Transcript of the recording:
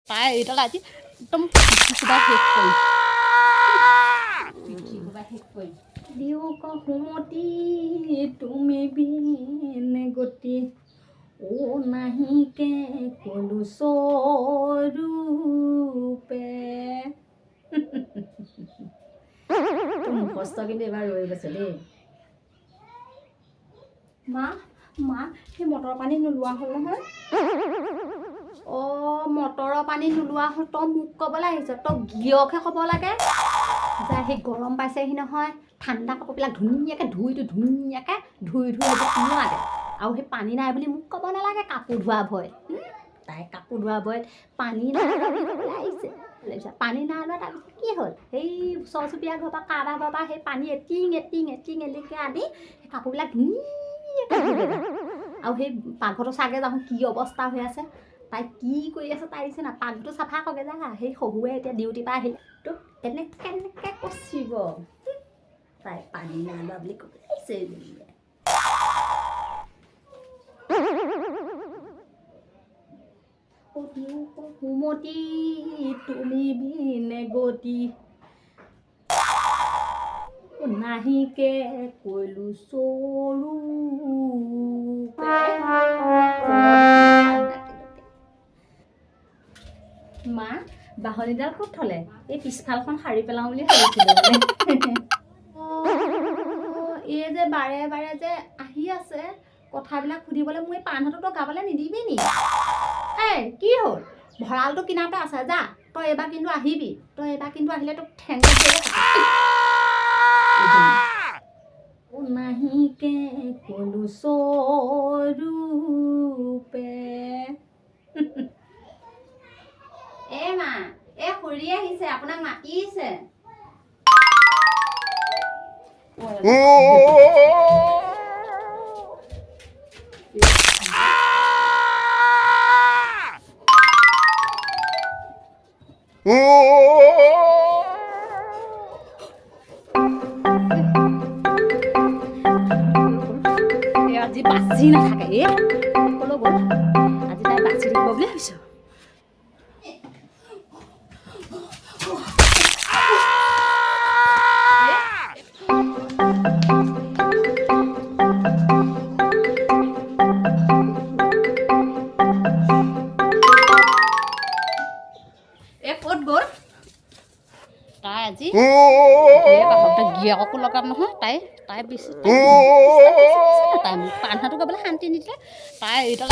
তাই এইডাল আজি একদম পিঠি কোবাই শেষ কৰিম দিও কহুমতি তুমি বিন গতি ও নাহিকে কলু স্বৰূপে মুখস্থ কিন্তু এবাৰ ৰৈ গৈছে দেই মা মা সেই মটৰ পানী নোলোৱা হ'ল নহয় মটৰৰ পানী নোলোৱা হ'ল তই মোক ক'বলৈ আহিছ তই গিয়কহে ক'ব লাগে যা সেই গৰম পাইছেহি নহয় ঠাণ্ডা কাপোৰবিলাক ধুনীয়াকৈ ধুনীয়াকৈ ধুই হ'ব নোৱাৰে আৰু সেই পানী নাই বুলি মোক ক'ব নালাগে কাপোৰ ধোৱা ভয় তাই কাপোৰ ধোৱা ভয়ত পানী নাই আহিছে পানী নাই লোৱা তাৰপিছত কি হ'ল সেই ওচৰ চুবুৰীয়া ঘৰৰ পৰা কাৰোবাৰ ঘৰৰ পৰা সেই পানী এটিং এনেকৈ আনি সেই কাপোৰবিলাক ধুনীয়াকৈ আৰু সেই পাকঘৰটো চাগে যাওঁ কি অৱস্থা হৈ আছে তাই কি কৰি আছে তাই দিছে না পাকঘৰটো চাফা কৰে যা সেই শহুৱে এতিয়া ডিউটিৰ পৰা আহিলে তো কেনেকৈ কচিব তাই পানী নাই লোৱা বুলি ক'বলৈ আহিছে সুমতি তুমি বিনে গতি নাহিকে কলু স্বৰূপে মা বাহনিডাল ক'ত থলে এই পিছফালখন সাৰি পেলাওঁ বুলি ভাবিছিলোঁ এই যে বাৰে বাৰে যে আহি আছে কথাবিলাক সুধিবলৈ মোৰ এই পাণহতটো গাবলৈ নিদিবি নি এই কি হ'ল ভঁৰালটো কিনাৰতে আছে যা তই এইবাৰ কিন্তু আহিবি তই এইবাৰ কিন্তু আহিলে তোক ঠেং নাহিকে কলু স্বৰূপে মা খুৰী আহিছে আপোনাক মাতিছে আজি বাচি নাথাকে কলৈ গ'ল আজি তাই বাচি থাকিব বুলি ভাবিছো ক'ত গ'ল তাই আজি গিৰিয়েককো লগাম নহয় তাই বেছি তাই মোক পাণহাটো গাবলৈ শান্তি নিদিলে তাই এইডাল